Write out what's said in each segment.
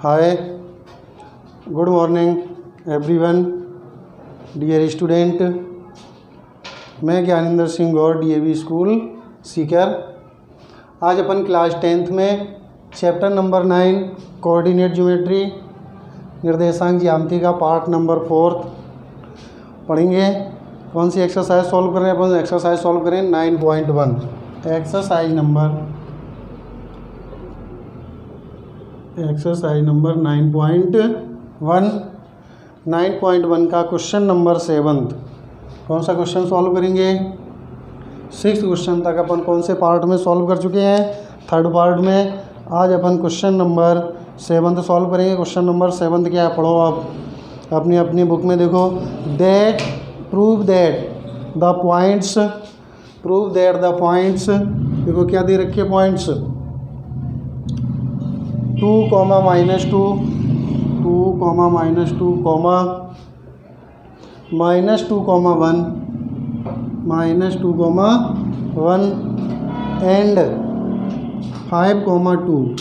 हाय, good morning everyone, dear student. मैं Gyanendra Singh Gaur, DAV school Sikar. आज अपन क्लास 10th में चैप्टर नंबर 9 कोऑर्डिनेट ज्योमेट्री निर्देशांक ज्यामिति का पार्ट नंबर 4 पढ़ेंगे। कौन सी एक्सरसाइज सॉल्व कर रहे हैं अपन? एक्सरसाइज सॉल्व करें 9.1। Exercise number 9.1। 9.1 का क्वेश्चन नंबर 7। कौन सा क्वेश्चन सॉल्व करेंगे? 6th क्वेश्चन तक अपन कौन से पार्ट में सॉल्व कर चुके हैं? 3rd पार्ट में। आज अपन क्वेश्चन नंबर 7 सॉल्व करेंगे। क्वेश्चन नंबर 7 क्या है, पढ़ो आप अपनी अपनी बुक में। देखो, प्रूव दैट द पॉइंट्स, देखो क्या दे रखे पॉइंट्स, 2, -2, 2, -2, -1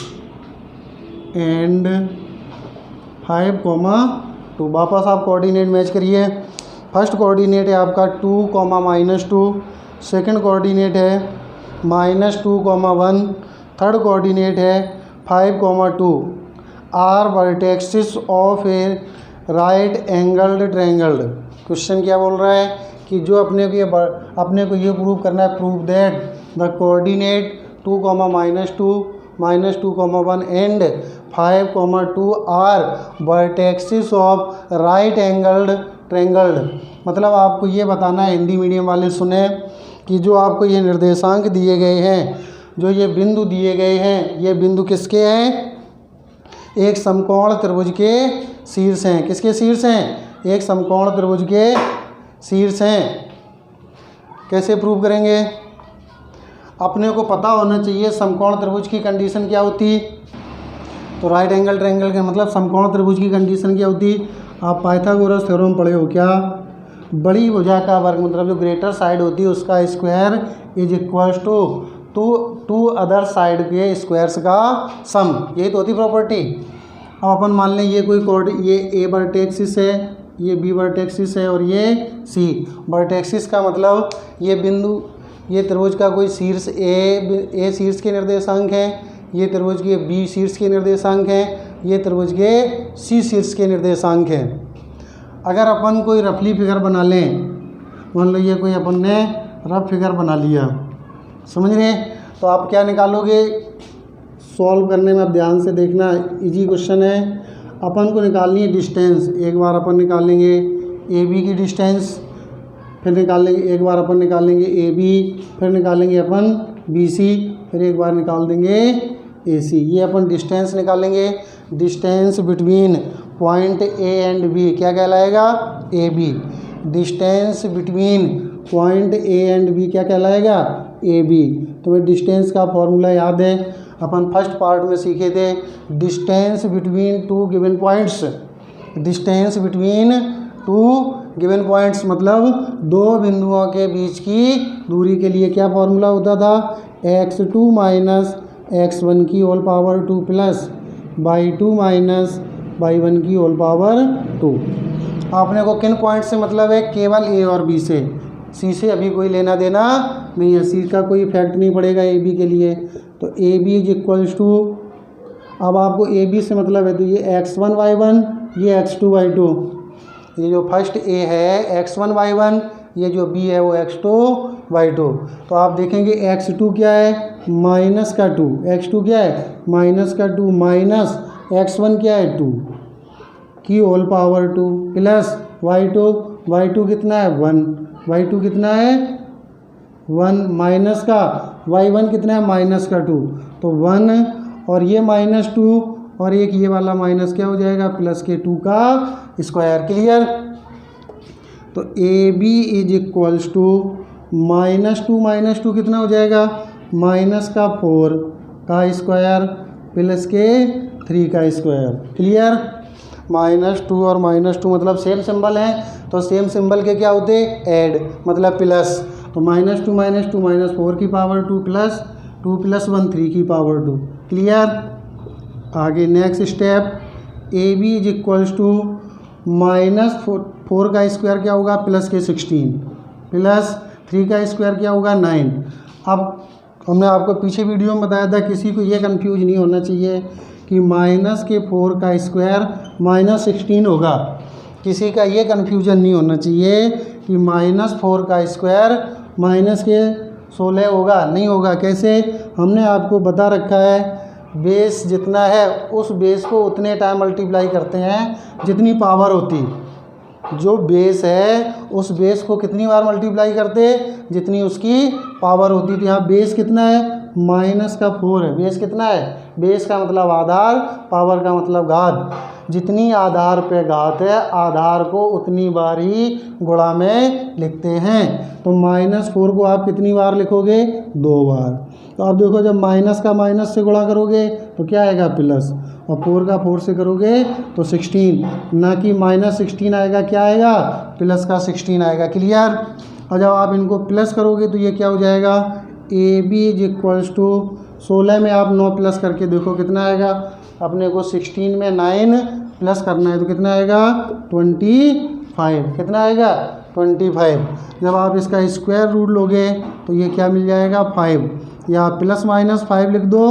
एंड 5,2। वापस आप कोऑर्डिनेट मैच करिए। फर्स्ट कोऑर्डिनेट है आपका 2, -2। सेकंड कोऑर्डिनेट है -2, 1। थर्ड कोऑर्डिनेट है 5,2। Are vertices of a right angled triangle. Question क्या बोल रहा है कि जो अपने को ये प्रूव करना है, prove that the coordinate 2, -2, -2, 1 and 5,2 are vertices of right angled triangle. मतलब आपको ये बताना है, हिंदी मीडियम वाले सुने, कि जो आपको ये निर्देशांक दिए गए हैं, जो ये बिंदु दिए गए हैं, ये बिंदु किसके हैं? एक समकोण त्रिभुज के शीर्ष हैं। किसके शीर्ष हैं? एक समकोण त्रिभुज के शीर्ष हैं। कैसे प्रूव करेंगे? अपने को पता होना चाहिए समकोण त्रिभुज की कंडीशन क्या होती। तो राइट एंगल ट्रायंगल का मतलब समकोण त्रिभुज की कंडीशन क्या होती? आप पाइथागोरस थ्योरम पढ़े हो क्या? बड़ी भुजा का वर्ग, मतलब जो ग्रेटर साइड होती है उसका square is equals to other side के स्क्वायर्स का सम। यही तो होती प्रॉपर्टी। अब अपन मान लें ये कोई ये ए वर्टेक्सिस है, ये बी वर्टेक्सिस है और ये सी वर्टेक्सिस का मतलब ये बिंदु, ये त्रिभुज का कोई शीर्ष ए शीर्ष के निर्देशांक है, ये त्रिभुज के बी शीर्ष के निर्देशांक हैं, ये त्रिभुज के सी शीर्ष के निर्देशांक हैं। अगर अपन कोई रफली फिगर बना लें, मान लो ये कोई अपन ने रफ फिगर बना लिया, समझ रहे? तो आप क्या निकालोगे सॉल्व करने में? आप ध्यान से देखना, इजी क्वेश्चन है। अपन को निकालनी है डिस्टेंस। एक बार अपन निकालेंगे ए बी की डिस्टेंस, फिर निकालेंगे एक बार अपन निकालेंगे ए बी, फिर निकालेंगे अपन बी सी, फिर एक बार निकाल देंगे ए सी। ये अपन डिस्टेंस निकालेंगे। Distance between point A and B क्या कहलाएगा? A B. Distance between point A and B क्या कहलाएगा? A B. तुम्हें डिस्टेंस का फॉर्मूला याद है? अपन फर्स्ट पार्ट में सीखे थे, distance between 2 given points. Distance between 2 given points मतलब दो बिंदुओं के बीच की दूरी के लिए क्या फॉर्मूला होता था? x2 - x1 की whole power 2 plus y2 - y1 की होल पावर 2। आपने को किन पॉइंट से मतलब है? केवल ए और बी से। सी से अभी कोई लेना देना नहीं है, सी का कोई इफेक्ट नहीं पड़ेगा ए बी के लिए। तो A B is equals to, अब आपको ए बी से मतलब है तो ये x1 y1, ये x2 y2। ये जो फर्स्ट ए है x1 y1, ये जो बी है वो x2 y2। तो आप देखेंगे x2 क्या है? माइनस का 2। x2 क्या है? माइनस का 2 माइनस x1 क्या है? 2 की होल पावर 2 प्लस y2 कितना है? 1। y2 कितना है? 1 माइनस का y1 कितना है? माइनस का 2। तो 1 और ये -2 और एक ये वाला माइनस क्या हो जाएगा? प्लस के 2 का स्क्वायर। क्लियर? तो A B is equals to -2 कितना हो जाएगा? माइनस का 4 का स्क्वायर प्लस के 3 का स्क्वायर। क्लियर? -2 और -2 मतलब सेम सिंबल है, तो सेम सिंबल के क्या होते? ऐड, मतलब प्लस। तो -2 -4 की पावर 2 प्लस 1 3 की पावर 2। क्लियर? आगे next step A B is equals to -4 का स्क्वायर क्या होगा प्लस के 16 प्लस 3 का स्क्वायर क्या होगा 9। अब हमने आपको पीछे वीडियो में बताया था किसी को ये कंफ्यूज नहीं होना चाहिए कि -4 का स्क्वायर -16 होगा। किसी का ये कन्फ्यूजन नहीं होना चाहिए कि -4 का स्क्वायर -16 होगा, नहीं होगा। कैसे? हमने आपको बता रखा है बेस जितना है उस बेस को उतने टाइम मल्टीप्लाई करते हैं जितनी पावर होती। जो बेस है उस बेस को कितनी बार मल्टीप्लाई करते जितनी उसकी पावर होती। तो यहाँ बेस कितना है -4 है। बेस कितना है? बेस का मतलब आधार, पावर का मतलब घात। जितनी आधार पे घात है आधार को उतनी बार ही गुणा में लिखते हैं। तो -4 को आप कितनी बार लिखोगे? 2 बार। तो अब देखो जब माइनस का माइनस से गुणा करोगे तो क्या आएगा प्लस, और 4 का 4 से करोगे तो 16, ना कि -16 आएगा, क्या आएगा प्लस का 16 आएगा। क्लियर? और जब आप इनको प्लस करोगे तो ये क्या हो जाएगा A B is equals to 16 में आप 9 प्लस करके देखो कितना आएगा। अपने को 16 में 9 प्लस करना है तो कितना आएगा 25। कितना आएगा 25। जब आप इसका स्क्वायर रूट लोगे तो ये क्या मिल जाएगा 5, या प्लस माइनस 5 लिख दो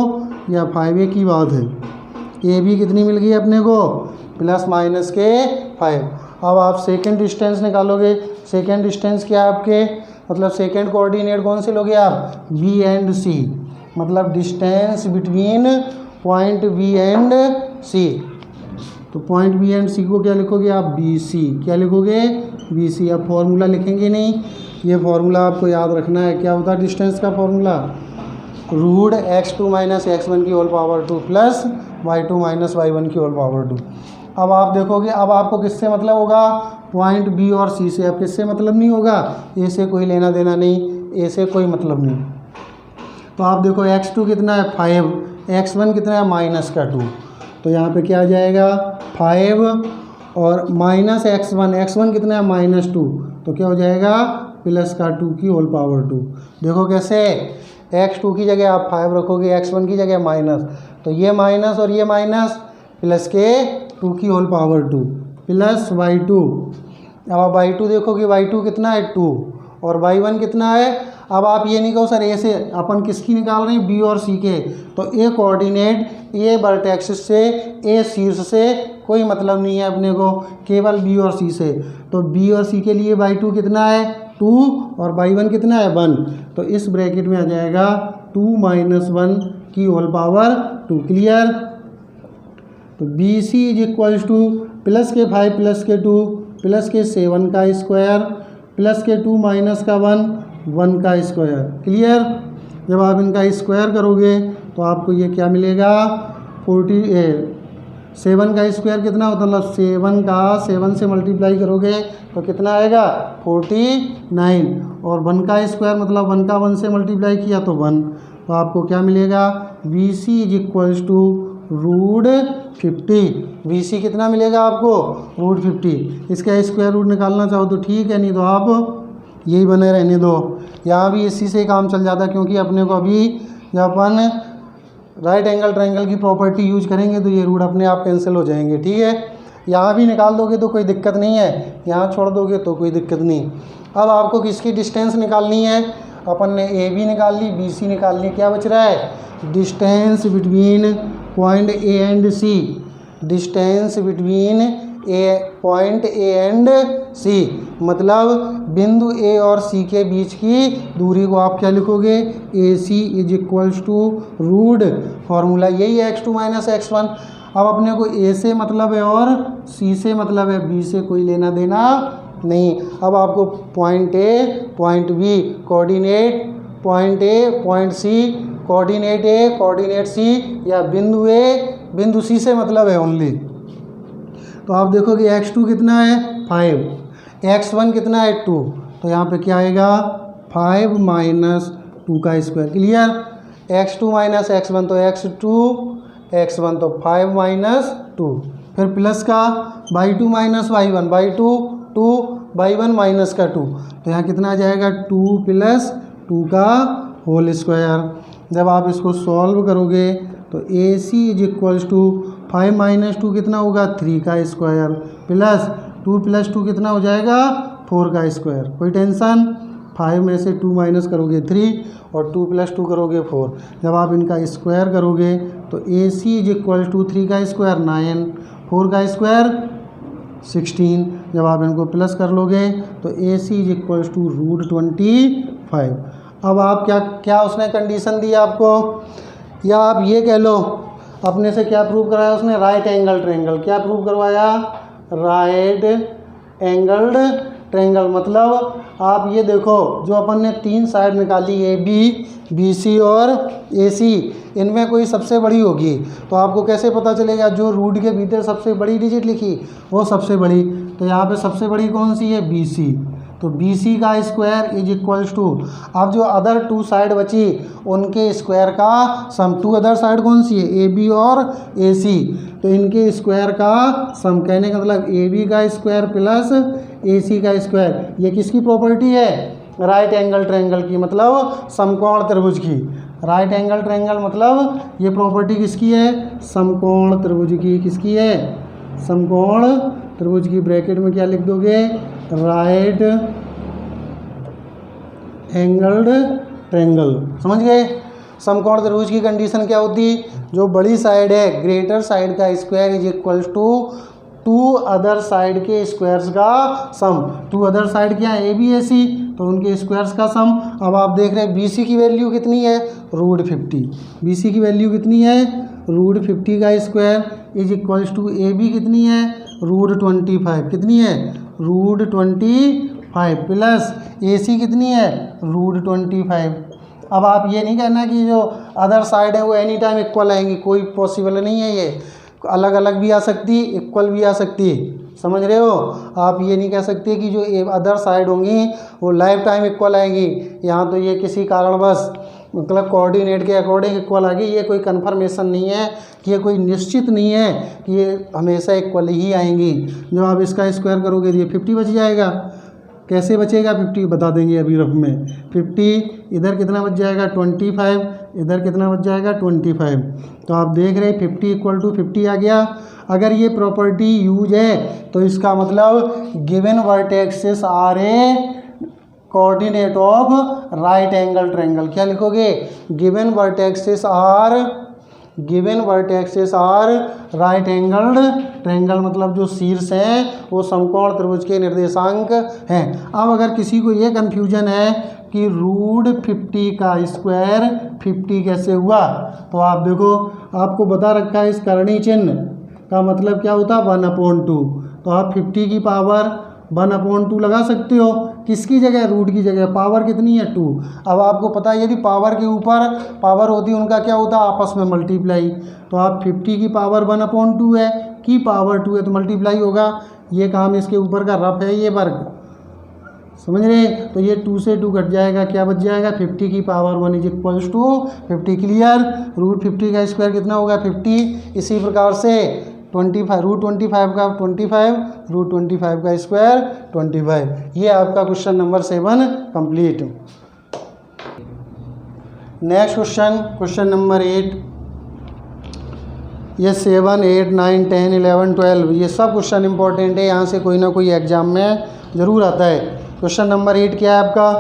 या 5 एक ही बात है। ए बी कितनी मिल गई अपने को प्लस माइनस के 5। अब आप सेकेंड डिस्टेंस निकालोगे। सेकेंड डिस्टेंस क्या है आपके, मतलब सेकेंड कोऑर्डिनेट कौन से लोगे आप, बी एंड सी, मतलब distance between point B and C. तो पॉइंट बी एंड सी को क्या लिखोगे आप, बी सी। क्या लिखोगे, बी सी। अब फॉर्मूला लिखेंगे नहीं, ये फॉर्मूला आपको याद रखना है। क्या होता है डिस्टेंस का formula, root x2 minus x1 की whole power 2 plus y2 minus y1 की होल पावर 2। अब आप देखोगे, अब आपको किससे मतलब होगा, पॉइंट बी और सी से। अब किससे मतलब नहीं होगा, ए से कोई लेना देना नहीं, ए से कोई मतलब नहीं। तो आप देखो x2 कितना है 5, x1 कितना है -2। तो यहाँ पे क्या आ जाएगा 5 और माइनस x1 कितना है -2, तो क्या हो जाएगा प्लस का 2 की होल पावर 2। देखो कैसे, x2 की जगह आप 5 रखोगे, x1 की जगह माइनस, तो ये माइनस और ये माइनस, प्लस के 2 की होल पावर 2 प्लस y2। अब आप y2 देखोगे, y2 कितना है 2 और y1 कितना है। अब आप ये नहीं कहो सर ए से, अपन किसकी निकाल रहे हैं, बी और सी के। तो ए कोऑर्डिनेट ए वर्टेक्स से, ए शीर्ष से कोई मतलब नहीं है अपने को, केवल बी और सी से। तो बी और सी के लिए y2 कितना है 2 और y1 कितना है 1। तो इस ब्रैकेट में आ जाएगा 2 - 1 की होल पावर 2। क्लियर? तो B C is equals to plus के 5 प्लस के 2 प्लस के 7 का स्क्वायर प्लस के 2 माइनस का 1 का स्क्वायर। क्लियर? जब आप इनका स्क्वायर करोगे तो आपको ये क्या मिलेगा 7 का स्क्वायर कितना होता है, मतलब 7 का 7 से मल्टीप्लाई करोगे तो कितना आएगा 49, और 1 का स्क्वायर मतलब 1 का 1 से मल्टीप्लाई किया तो 1। तो आपको क्या मिलेगा B C is equals to root 50। B C कितना मिलेगा आपको रूट 50। इसका स्क्वायर रूट निकालना चाहो तो ठीक है, नहीं तो आप यही बने रहने दो। यहाँ भी इसी से काम चल जाता, क्योंकि अपने को अभी जब अपन राइट एंगल ट्रायंगल की प्रॉपर्टी यूज करेंगे तो ये रूट अपने आप कैंसिल हो जाएंगे। ठीक है, यहाँ भी निकाल दोगे तो कोई दिक्कत नहीं है, यहाँ छोड़ दोगे तो कोई दिक्कत नहीं। अब आपको किसकी डिस्टेंस निकालनी है, अपन ने ए बी निकाल ली, बी सी निकाल ली, क्या बच रहा है distance between point A and C. Distance between point A and C, मतलब बिंदु ए और सी के बीच की दूरी को आप क्या लिखोगे, A C is equals to root, formula यही है x2 माइनस x1। अब अपने को ए से मतलब है और सी से मतलब है, बी से कोई लेना देना नहीं। अब आपको point A point B coordinate, point A point C coordinate A coordinate C, या बिंदु ए बिंदु सी से मतलब है ओनली। तो आप देखोगे x2 कितना है 5, x1 कितना है 2, तो यहाँ पे क्या आएगा 5 माइनस 2 का square. Clear? x2 minus x1 तो x2, x1 तो 5 माइनस 2, फिर प्लस का y2 minus y1, y2 2 y1 minus का 2, तो यहाँ कितना आ जाएगा 2 प्लस 2 का होल स्क्वायर। जब आप इसको सॉल्व करोगे तो ए C is equals to 5 minus 2 कितना होगा 3 का स्क्वायर प्लस 2 प्लस 2 कितना हो जाएगा 4 का स्क्वायर। कोई टेंशन। 5 में से 2 माइनस करोगे 3 और 2 प्लस 2 करोगे 4। जब आप इनका स्क्वायर करोगे तो AC इज इक्वल टू 3 का स्क्वायर 9, 4 का स्क्वायर 16। जब आप इनको प्लस कर लोगे तो AC इज इक्वल टू √25। अब आप क्या उसने कंडीशन दी आपको, या आप ये कह लो अपने से क्या प्रूव कराया उसने, राइट एंगल ट्रायंगल। क्या प्रूव करवाया, राइट एंगल्ड ट्रायंगल। मतलब आप ये देखो जो अपन ने 3 साइड निकाली AB BC और AC, इनमें कोई सबसे बड़ी होगी तो आपको कैसे पता चलेगा, जो रूट के भीतर सबसे बड़ी डिजिट लिखी वो सबसे बड़ी। तो यहाँ पे सबसे बड़ी कौन सी है BC, तो BC का स्क्वायर इज इक्वल्स टू, अब जो अदर 2 साइड बची उनके स्क्वायर का सम। 2 अदर साइड कौन सी है AB और AC, तो इनके स्क्वायर का सम। कहने का मतलब AB का स्क्वायर प्लस AC का स्क्वायर। ये किसकी प्रॉपर्टी है, राइट एंगल ट्रायंगल की, मतलब समकोण त्रिभुज की। राइट एंगल ट्रायंगल मतलब ये प्रॉपर्टी किसकी है, समकोण त्रिभुज की। किसकी है, समकोण त्रिभुज की। ब्रैकेट में क्या लिख दोगे, राइट एंगल्ड ट्रायंगल। समझ गए। समकोण त्रिभुज की कंडीशन क्या होती, जो बड़ी साइड है ग्रेटर साइड का square is equals to 2 other side के स्क्वायर्स का सम। 2 अदर साइड क्या है AB AC, तो उनके स्क्वायर्स का सम। अब आप देख रहे हैं BC की वैल्यू कितनी है, √50। BC की वैल्यू कितनी है, √50 का square is equals to AB कितनी है, √25। कितनी है, √25 प्लस AC कितनी है, √25। अब आप ये नहीं कहना कि जो अदर साइड है वो एनी टाइम इक्वल आएंगी, कोई पॉसिबल नहीं है। ये अलग अलग भी आ सकती, इक्वल भी आ सकती। समझ रहे हो। आप ये नहीं कह सकते कि जो अदर साइड होंगी वो लाइफ टाइम इक्वल आएंगी। यहाँ तो ये किसी कारणवश मतलब कोऑर्डिनेट के अकॉर्डिंग इक्वल आएगी। ये कोई कन्फर्मेशन नहीं है कि ये कोई निश्चित नहीं है कि ये हमेशा इक्वल ही आएंगी। जब आप इसका स्क्वायर करोगे तो ये 50 बच जाएगा। कैसे बचेगा 50 बता देंगे अभी रफ में। 50 इधर कितना बच जाएगा 25, इधर कितना बच जाएगा 25। तो आप देख रहे हैं 50 इक्वल टू 50 आ गया। अगर ये प्रॉपर्टी यूज है तो इसका मतलब given vertexes are a coordinate of right angle triangle. क्या लिखोगे, given vertexes are right angled triangle, मतलब जो शीर्ष हैं वो समकोण त्रिभुज के निर्देशांक हैं। अब अगर किसी को ये कन्फ्यूजन है कि √50 का स्क्वायर 50 कैसे हुआ, तो आप देखो आपको बता रखा है इस करणी चिन्ह का मतलब क्या होता है 1/2। तो आप 50 की पावर 1/2 लगा सकते हो। किसकी जगह, रूट की जगह। पावर कितनी है 2। अब आपको पता है यदि पावर के ऊपर पावर होती है उनका क्या होता है आपस में मल्टीप्लाई। तो आप 50 की पावर 1/2 है, की पावर 2 है तो मल्टीप्लाई होगा। ये काम इसके ऊपर का रफ है ये वर्ग, समझ रहे। तो ये 2 से 2 कट जाएगा, क्या बच जाएगा 50 की power 1 is equals to 50। Clear. √50 का स्क्वायर कितना होगा 50। इसी प्रकार से 25 √25 का 25, √25 का स्क्वायर 25। ये आपका question number 7 complete. Next question number 8। ये 7, 8, 9, 10, 11, 12 ये सब क्वेश्चन इंपॉर्टेंट है, यहाँ से कोई ना कोई एग्जाम में ज़रूर आता है। क्वेश्चन नंबर 8 क्या है आपका,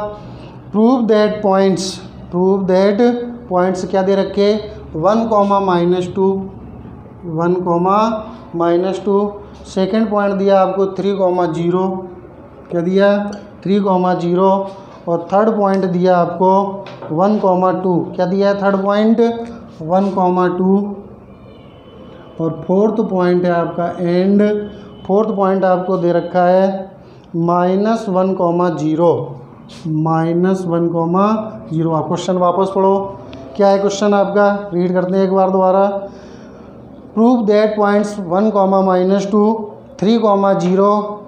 प्रूव दैट पॉइंट्स क्या दे रखे 1, -2, 1, -2। सेकेंड पॉइंट दिया आपको 3, 0, क्या दिया 3, 0। और थर्ड पॉइंट दिया आपको 1, 2, क्या दिया है थर्ड पॉइंट 1, 2। और फोर्थ पॉइंट है आपका एंड। फोर्थ पॉइंट आपको दे रखा है -1, 0, -1, 0। आप क्वेश्चन वापस पढ़ो, क्या है क्वेश्चन आपका, रीड करते हैं एक बार दोबारा। Prove that points 1, -2, 3, 0,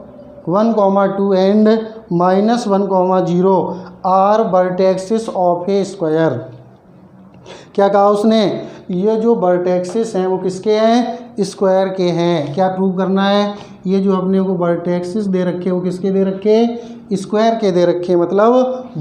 1, 2 and -1, 0 are vertexes of a square. क्या कहा उसने, ये जो वर्टेक्सेस हैं वो किसके हैं, स्क्वायर के हैं। क्या प्रूव करना है, ये जो अपने को वर्टेक्सेस दे रखे वो किसके दे रखे, स्क्वायर के दे रखे, मतलब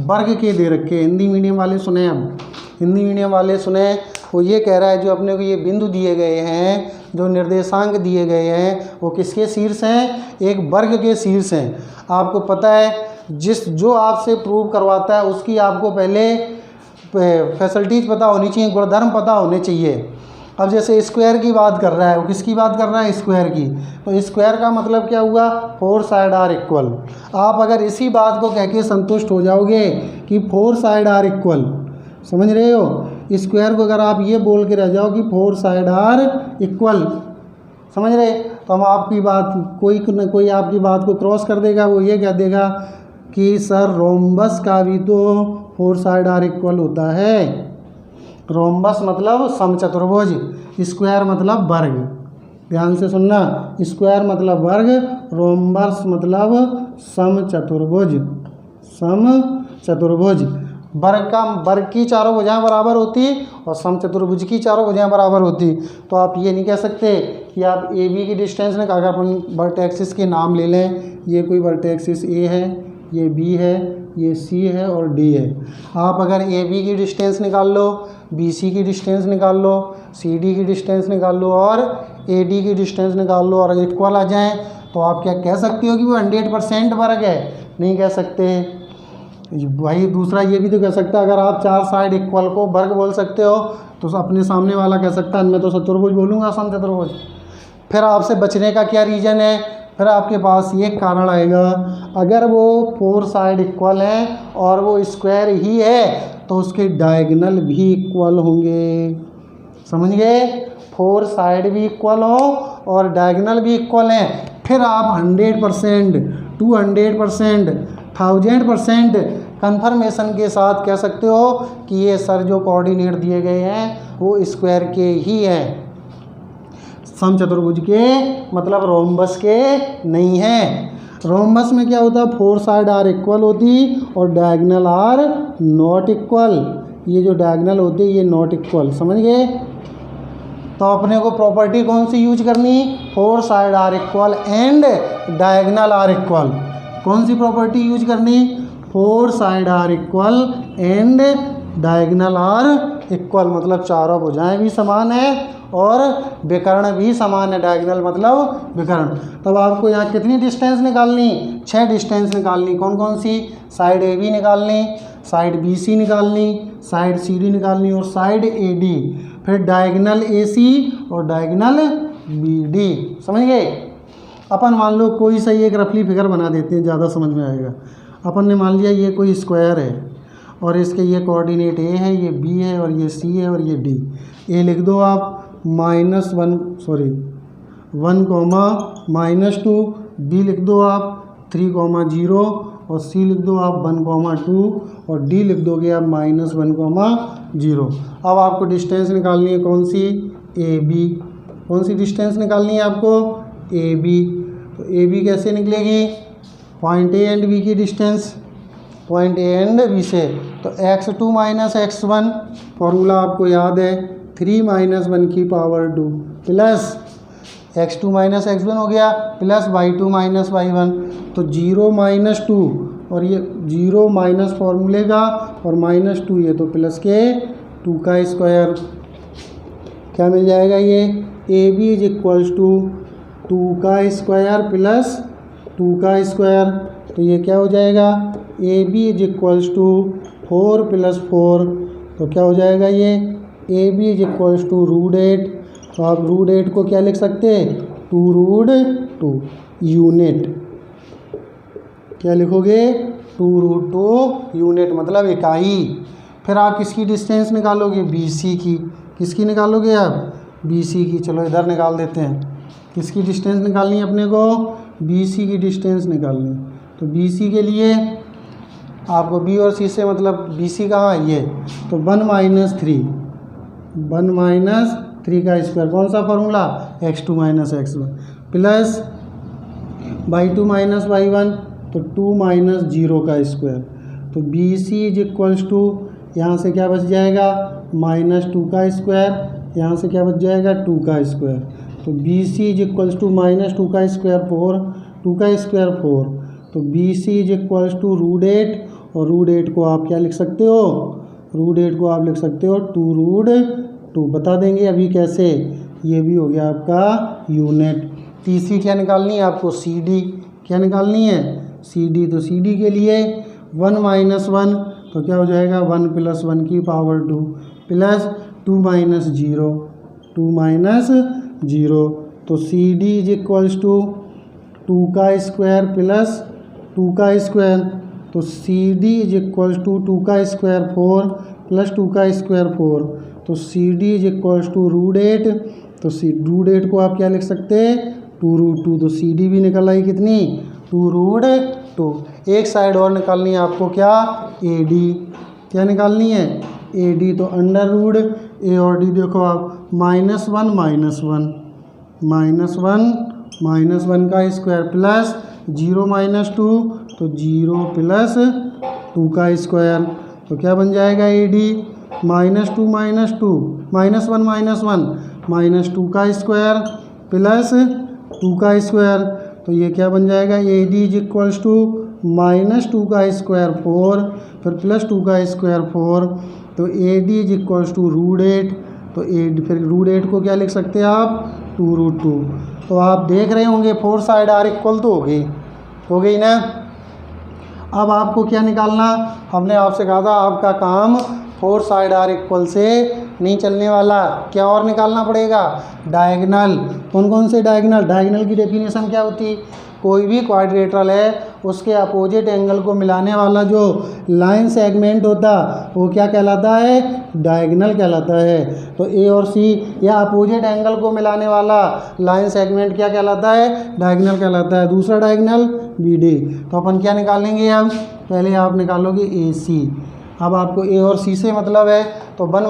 वर्ग के दे रखे। हिंदी मीडियम वाले सुने, अब हिंदी मीडियम वाले सुने, वो ये कह रहा है जो अपने को ये बिंदु दिए गए हैं, जो निर्देशांक दिए गए हैं, वो किसके शीर्ष हैं? एक वर्ग के शीर्ष हैं। आपको पता है जो आपसे प्रूव करवाता है उसकी आपको पहले फैसिलिटीज़ पता होनी चाहिए, गुणधर्म पता होने चाहिए। अब जैसे स्क्वायर की बात कर रहा है, वो किसकी बात कर रहा है? स्क्वायर की। तो स्क्वायर का मतलब क्या हुआ? 4 साइड आर इक्वल। आप अगर इसी बात को कह के संतुष्ट हो जाओगे कि 4 साइड आर इक्वल, समझ रहे हो? स्क्वायर को अगर आप ये बोल के रह जाओ कि 4 साइड आर इक्वल, समझ रहे, तो हम आपकी बात कोई न कोई आपकी बात को क्रॉस कर देगा। वो ये कह देगा कि सर रोम्बस का भी तो 4 साइड आर इक्वल होता है। रोम्बस मतलब समचतुर्भुज, स्क्वायर मतलब वर्ग। ध्यान से सुनना, स्क्वायर मतलब वर्ग, रोम्बस मतलब समचतुर्भुज। समचतुर्भुज वर्ग की चारों भुजाएं बराबर होती और समचतुर्भुज की चारों भुजाएं बराबर होती। तो आप ये नहीं कह सकते कि आप ए बी की डिस्टेंस ने अगर अपन वर्टेक्सिस के नाम ले लें, ये कोई वर्टेक्सिस ए है, ये बी है, ये सी है और डी है। आप अगर ए बी की डिस्टेंस निकाल लो, बी सी की डिस्टेंस निकाल लो, सी डी की डिस्टेंस निकाल लो और ए डी की डिस्टेंस निकाल लो और अगर इक्वल आ जाएँ तो आप क्या कह सकते हो कि वो 100% वर्ग है? नहीं कह सकते भाई। दूसरा ये भी तो कह सकता है, अगर आप 4 साइड इक्वल को वर्ग बोल सकते हो तो अपने सामने वाला कह सकता है मैं तो चतुर्भुज बोलूँगा, समचतुर्भुज। फिर आपसे बचने का क्या रीज़न है? फिर आपके पास ये कारण आएगा, अगर वो 4 साइड इक्वल हैं और वो स्क्वायर ही है तो उसके डायगोनल भी इक्वल होंगे। समझ गए? 4 साइड भी इक्वल हो और डायगोनल भी इक्वल हैं, फिर आप 100%, 200%, 1000% कन्फर्मेशन के साथ कह सकते हो कि ये सर जो कोऑर्डिनेट दिए गए हैं वो स्क्वायर के ही हैं, समचतुर्भुज के मतलब रोम्बस के नहीं हैं। रोम्बस में क्या होता है? 4 साइड आर इक्वल होती और डायगोनल आर नॉट इक्वल। ये जो डायगोनल होते ये नॉट इक्वल, समझ गए? तो अपने को प्रॉपर्टी कौन सी यूज करनी? 4 side are equal and diagonal are equal. कौन सी प्रॉपर्टी यूज करनी? 4 side are equal and diagonal are equal, मतलब चारों भुजाएं भी समान है और विकर्ण भी समान है। डायगोनल मतलब विकर्ण। तब आपको यहाँ कितनी डिस्टेंस निकालनी? 6 डिस्टेंस निकालनी। कौन कौन सी? साइड ए बी निकालनी, साइड बी सी निकालनी, साइड सी डी निकालनी और साइड ए डी, फिर डायगोनल ए सी और डायगोनल बी डी। समझ गए? अपन मान लो कोई सा एक रफली फिगर बना देते हैं, ज़्यादा समझ में आएगा। अपन ने मान लिया ये कोई स्क्वायर है और इसके ये कोऑर्डिनेट ए है, ये बी है और ये सी है और ये डी। ए लिख दो आप -1 -2, बी लिख दो आप 3,0 और सी लिख दो आप 1,2 और डी लिख दोगे आप -1,0। अब आपको डिस्टेंस निकालनी है कौन सी? A B. कौन सी डिस्टेंस निकालनी है आपको? A B. तो ए बी कैसे निकलेगी? पॉइंट ए एंड बी की distance, point A and B से। तो x2 - x1 फॉर्मूला आपको याद है, 3 - 1 की पावर 2 प्लस x2 - x1 हो गया प्लस y2 - y1। तो 0 - 2 और ये 0 माइनस फॉर्मूले का और -2 ये तो प्लस के 2 का स्क्वायर। क्या मिल जाएगा? ये A B is equals to 2 का स्क्वायर प्लस 2 का स्क्वायर। तो ये क्या हो जाएगा? A B is equals to 4 + 4। तो क्या हो जाएगा? ये A B is equals to √8। तो आप √8 को क्या लिख सकते हैं? 2√2 यूनिट। क्या लिखोगे? 2√2 यूनिट मतलब इकाई। फिर आप किसकी डिस्टेंस निकालोगे? बी सी की। किसकी निकालोगे आप? बी सी की। चलो इधर निकाल देते हैं। किसकी डिस्टेंस निकालनी है अपने को? बी सी की डिस्टेंस निकालनी। तो बी सी के लिए आपको बी और सी से मतलब बी सी कहाँ है? ये तो 1 - 3, 1 - 3 का स्क्वायर। कौन सा formula? x2 - x1 plus y2 - y1 तो 2 - 0 का स्क्वायर। तो B C is equals to यहाँ से क्या बच जाएगा? -2 का स्क्वायर। यहाँ से क्या बच जाएगा? 2 का स्क्वायर। तो B C is equals to -2 का स्क्वायर 4, 2 का स्क्वायर 4। तो B C is equals to √8 और √8 को आप क्या लिख सकते हो? √8 को आप लिख सकते हो 2√2 2 बता देंगे अभी कैसे। ये भी हो गया आपका यूनिट। तीसरी क्या निकालनी है आपको, सी डी। क्या निकालनी है, सी डी। तो सी डी के लिए 1 माइनस 1 तो क्या हो जाएगा 1 प्लस 1 की पावर 2 प्लस 2 माइनस 0 2 माइनस 0। तो C D is equals to 2 का स्क्वायर प्लस 2 का स्क्वायर। तो C D is equals to 2 का स्क्वायर 4 प्लस 2 का स्क्वायर 4। तो C D is equals to √8। तो √8 को आप क्या लिख सकते हैं 2√2। तो सी डी भी निकल आई कितनी 2√2। एक साइड और निकालनी है आपको क्या, ए डी। क्या निकालनी है, ए डी। तो अंडर रूट ए और डी देखो आप -1 -1 का स्क्वायर प्लस 0 माइनस 2 तो 0 प्लस 2 का स्क्वायर। तो क्या बन जाएगा ए डी -2 -1 -2 का स्क्वायर प्लस 2 का स्क्वायर। तो ये क्या बन जाएगा A D is equals to -2 का स्क्वायर 4 फिर प्लस 2 का स्क्वायर 4। तो A D is equals to √8। तो फिर √8 को क्या लिख सकते हैं आप 2√2। तो आप देख रहे होंगे 4 साइड आर इक्वल तो हो गई ना। अब आपको क्या निकालना, हमने आपसे कहा था आपका काम 4 साइड आर इक्वल से नहीं चलने वाला, क्या और निकालना पड़ेगा, डायगनल। कौन कौन से डायगनल, डायगनल की डेफिनेशन क्या होती, कोई भी क्वाड्रिलेटरल है उसके अपोजिट एंगल को मिलाने वाला जो लाइन सेगमेंट होता वो क्या कहलाता है, डायगनल कहलाता है। तो ए और सी या अपोजिट एंगल को मिलाने वाला लाइन सेगमेंट क्या कहलाता है, डायगनल कहलाता है। दूसरा डायगनल बी डी। तो अपन क्या निकालेंगे, अब पहले आप निकालोगे ए सी। अब आपको ए और सी से मतलब है तो 1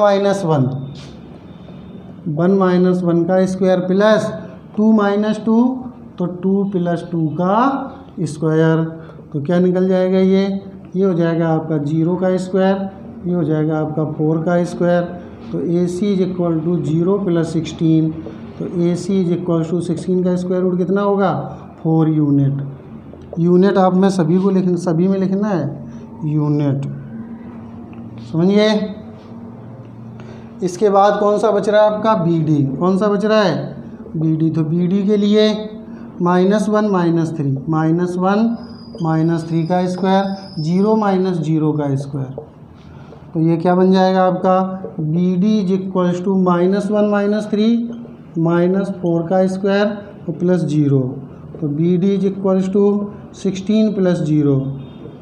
माइनस 1 का स्क्वायर प्लस 2 माइनस 2 तो 2 प्लस 2 का स्क्वायर। तो क्या निकल जाएगा ये हो जाएगा आपका 0 का स्क्वायर, ये हो जाएगा आपका 4 का स्क्वायर। तो ए C is equal to 0 plus 16। तो ए सी इज इक्वल टू 16 का स्क्वायर रूट कितना होगा 4 यूनिट आप में सभी में लिखना है यूनिट, समझिए। इसके बाद कौन सा बच रहा है आपका बी डी। कौन सा बच रहा है बी डी। तो बी डी के लिए -1 -3 का स्क्वायर 0 माइनस 0 का स्क्वायर। तो ये क्या बन जाएगा आपका B D is equals to -1 -3 -4 का स्क्वायर और प्लस 0। तो B D is equals to 16 plus 0।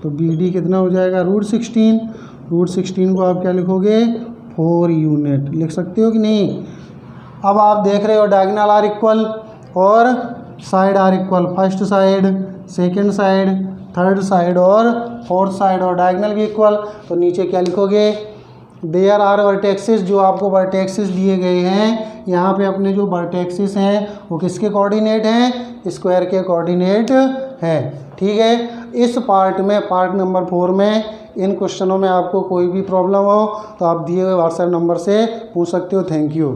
तो बी डी कितना हो जाएगा √16। √16 को आप क्या लिखोगे 4 यूनिट लिख सकते हो कि नहीं। अब आप देख रहे हो डायगोनल आर इक्वल और side are equal, first side, second side, third side और फोर्थ साइड, और डायगोनल भी इक्वल। तो नीचे क्या लिखोगे, देयर आर वर्टेक्सेस, जो आपको वर्टेक्सेस दिए गए हैं यहाँ पे अपने जो वर्टेक्सेस हैं वो किसके कोऑर्डिनेट हैं, स्क्वायर के कोऑर्डिनेट हैं। ठीक है, इस पार्ट में, पार्ट नंबर 4 में इन क्वेश्चनों में आपको कोई भी प्रॉब्लम हो तो आप दिए हुए व्हाट्सएप नंबर से पूछ सकते हो। Thank you.